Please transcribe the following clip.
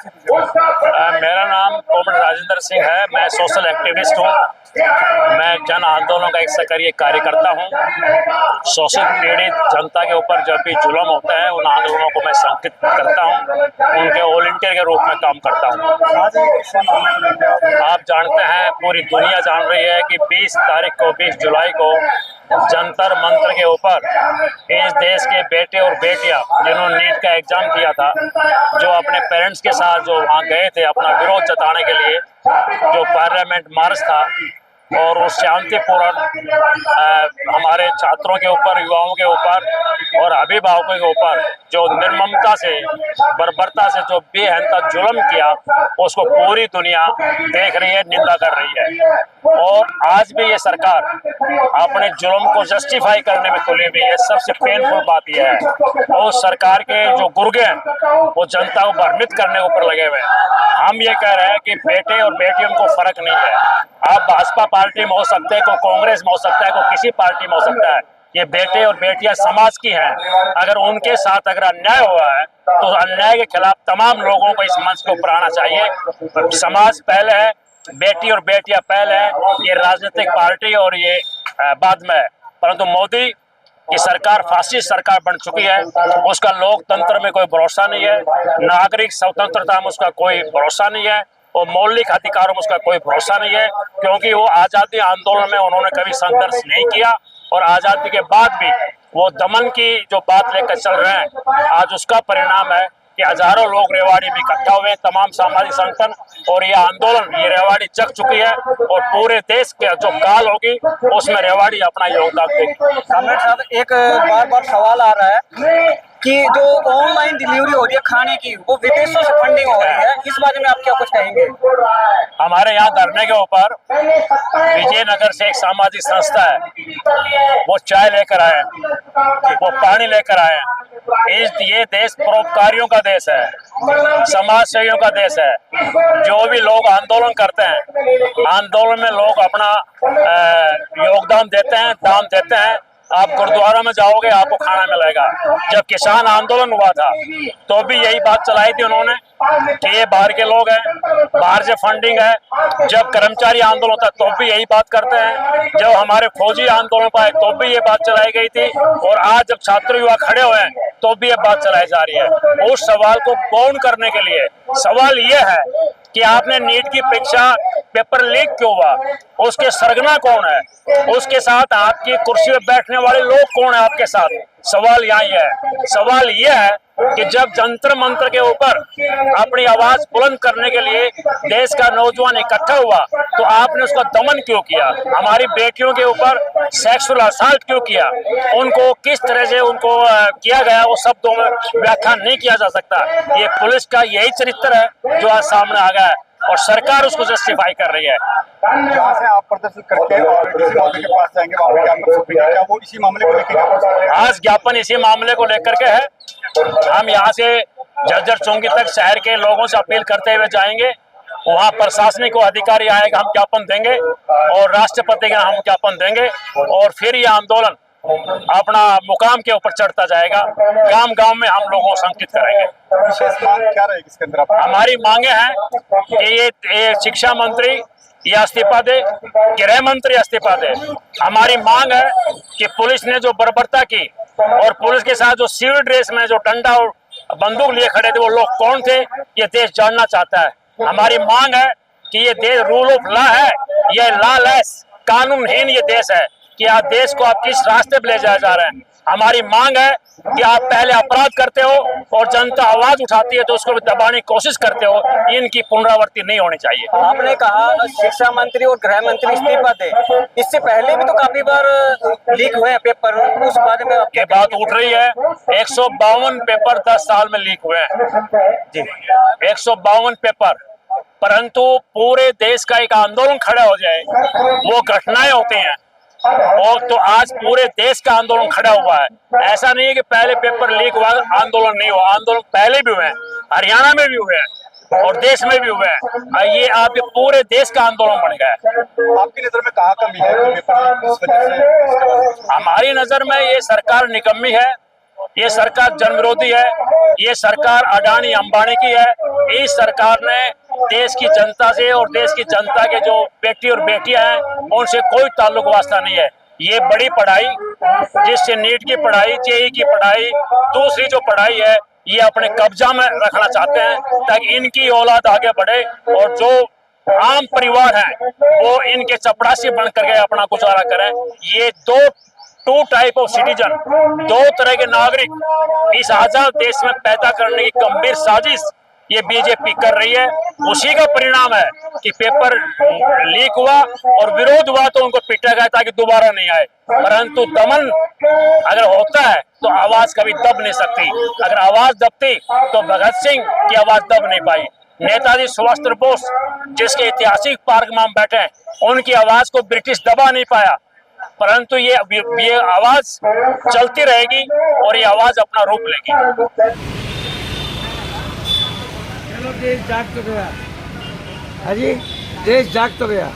मेरा नाम कॉमरेड राजेंद्र सिंह है। मैं सोशल एक्टिविस्ट हूँ। मैं जन आंदोलन का एक सक्रिय कार्यकर्ता हूँ। शोषित पीड़ित जनता के ऊपर जब भी जुल्म होता है उन आंदोलनों को मैं संगठित करता हूँ, उनके वॉलंटियर के रूप में काम करता हूँ। आप जानते हैं, पूरी दुनिया जान रही है कि 20 तारीख को 20 जुलाई को जंतर मंतर के ऊपर इस देश के बेटे और बेटियां जिन्होंने नीट का एग्जाम दिया था, जो अपने पेरेंट्स के साथ जो वहाँ गए थे अपना विरोध जताने के लिए, जो पार्लियामेंट मार्च था और उस शांतिपूर्ण हमारे छात्रों के ऊपर, युवाओं के ऊपर और अभिभावकों के ऊपर जो निर्ममता से, बर्बरता से जो बेहद जुल्म किया, उसको पूरी दुनिया देख रही है, निंदा कर रही है। और आज भी ये सरकार अपने जुल्म को जस्टिफाई करने में तुली हुई है। सबसे पेनफुल बात यह है, और सरकार के जो गुर्गे हैं वो जनता को भ्रमित करने के ऊपर लगे हुए हैं। हम ये कह रहे हैं कि बेटे और बेटियों को फर्क नहीं है। आप भाजपा पार्टी में हो सकते हैं, कोई कांग्रेस में हो सकता है, कोई किसी पार्टी में हो सकता है। ये बेटे और बेटियां समाज की हैं। अगर उनके साथ अगर अन्याय हुआ है तो अन्याय के खिलाफ तमाम लोगों को इस मंच के ऊपर आना चाहिए। समाज पहले है, बेटी और बेटियां पहले है, ये राजनीतिक पार्टी और ये बाद में है। परंतु मोदी की सरकार फासिस्ट सरकार बन चुकी है। उसका लोकतंत्र में कोई भरोसा नहीं है, नागरिक स्वतंत्रता में उसका कोई भरोसा नहीं है और मौलिक अधिकारों में उसका कोई भरोसा नहीं है, क्योंकि वो आज़ादी आंदोलन में उन्होंने कभी संघर्ष नहीं किया और आज़ादी के बाद भी वो दमन की जो बात लेकर चल रहे हैं, आज उसका परिणाम है कि हजारों लोग रेवाड़ी में इकट्ठा हुए, तमाम सामाजिक संगठन, और ये आंदोलन, ये रेवाड़ी जग चुकी है और पूरे देश के जो काल होगी उसमें रेवाड़ी अपना योगदान देगी। कॉमरेड साहब, एक बार सवाल आ रहा है कि जो ऑनलाइन डिलीवरी हो रही है खाने की, वो विदेशों से फंडिंग हो रही है, इस बारे में आप क्या कुछ कहेंगे? हमारे यहाँ धरने के ऊपर विजयनगर से एक सामाजिक संस्था है, वो चाय लेकर आए, वो पानी लेकर आए। ये देश परोपकारियों का देश है, समाज सेवियों का देश है। जो भी लोग आंदोलन करते हैं, आंदोलन में लोग अपना योगदान देते हैं, दान देते हैं। आप गुरुद्वारा में जाओगे, आपको खाना मिलेगा। जब किसान आंदोलन हुआ था तो भी यही बात चलाई थी उन्होंने कि ये बाहर के लोग हैं, बाहर से फंडिंग है। जब कर्मचारी आंदोलन होता तो भी यही बात करते हैं। जब हमारे फौजी आंदोलन पाए तो भी ये बात चलाई गई थी, और आज जब छात्र युवा खड़े हुए हैं तो भी ये बात चलाई जा रही है। उस सवाल को गौण करने के लिए सवाल ये है कि आपने नीट की परीक्षा पेपर लीक क्यों हुआ, उसके सरगना कौन है, उसके साथ आपकी कुर्सी पर बैठने वाले लोग कौन है आपके साथ। सवाल यहाँ ही है। सवाल ये है कि जब जंतर मंतर के ऊपर अपनी आवाज बुलंद करने के लिए देश का नौजवान इकट्ठा हुआ तो आपने उसका दमन क्यों किया? हमारी बेटियों के ऊपर सेक्सुअल असॉल्ट क्यों किया? उनको किस तरह से उनको किया गया, वो शब्दों में व्याख्या नहीं किया जा सकता। ये पुलिस का यही चरित्र है जो आज सामने आ गया है और सरकार उसको जस्टिफाई कर रही है। जहाँ से आप प्रदर्शन करके और डीसी महोदय के पास जाएंगे, क्या वो इसी मामले को लेकर? आज ज्ञापन इसी मामले को लेकर के है। हम यहाँ से झज्जर चौकी तक शहर के लोगों से अपील करते हुए जाएंगे। वहाँ प्रशासनिक अधिकारी आएगा, हम ज्ञापन देंगे, और राष्ट्रपति का हम ज्ञापन देंगे, और फिर ये आंदोलन अपना मुकाम के ऊपर चढ़ता जाएगा। गांव गांव में हम लोगों को संकित करेंगे। विशेष मांग क्या रहेगी इसके अंदर? हमारी मांगे हैं कि ये शिक्षा मंत्री ये इस्तीफा दे, गृह मंत्री इस्तीफा दे। हमारी मांग है कि पुलिस ने जो बर्बरता की और पुलिस के साथ जो सिविल ड्रेस में जो डंडा और बंदूक लिए खड़े थे, वो लोग कौन थे, ये देश जानना चाहता है। हमारी मांग है कि ये देश रूल ऑफ लॉ है, ये लॉलेस, कानूनहीन ये देश है कि आप देश को आप किस रास्ते पे ले जाया जा रहे हैं। हमारी मांग है कि आप पहले अपराध करते हो और जनता आवाज उठाती है तो उसको भी दबाने की कोशिश करते हो। इनकी पुनरावृत्ति नहीं होनी चाहिए। आपने कहा शिक्षा मंत्री और गृह मंत्री इस्तीफा दे, इससे पहले भी तो काफी बार लीक हुए हैं पेपर, उस बारे में ये बात उठ रही है। 152 पेपर 10 साल में लीक हुए हैं जी, 152 पेपर। परंतु पूरे देश का एक आंदोलन खड़ा हो जाए, वो घटनाएं होती हैं, और तो आज पूरे देश का आंदोलन खड़ा हुआ है। ऐसा नहीं है कि पहले पेपर लीक हुआ आंदोलन नहीं हुआ, आंदोलन पहले भी हुए हैं, हरियाणा में भी हुए हैं और देश में भी हुए हैं। ये आपके पूरे देश का आंदोलन बन गया है। आपकी नजर में कहाँ कमी है पेपर लीक इस वजह से? हमारी नजर में ये सरकार निकम्मी है ये सरकार जन विरोधी है, ये सरकार अडानी अंबानी की है। इस सरकार ने देश की जनता से और देश की जनता के जो बेटी और बेटियां हैं उनसे कोई ताल्लुक वास्ता नहीं है। ये बड़ी पढ़ाई, जिससे नीट की पढ़ाई, जेई की पढ़ाई, दूसरी जो पढ़ाई है, ये अपने कब्जा में रखना चाहते हैं ताकि इनकी औलाद आगे बढ़े और जो आम परिवार है वो इनके चपरासी बन करके अपना गुजारा करें। ये टू टाइप ऑफ सिटीजन, दो तरह के नागरिक इस आजाद देश में पैदा करने की गंभीर साजिश ये बीजेपी कर रही है। उसी का परिणाम है कि पेपर लीक हुआ और विरोध हुआ तो उनको पीटा गया ताकि दोबारा नहीं आए। परंतु दमन अगर होता है तो आवाज कभी दब नहीं सकती। अगर आवाज दबती तो भगत सिंह की आवाज दब नहीं पाई। नेताजी सुभाष चंद्र बोस जिसके ऐतिहासिक पार्क में हम बैठे हैं, उनकी आवाज को ब्रिटिश दबा नहीं पाया। परंतु ये आवाज चलती रहेगी और ये आवाज अपना रूप लेगी। चलो देश जाग तो गया, अजी देश जाग तो गया।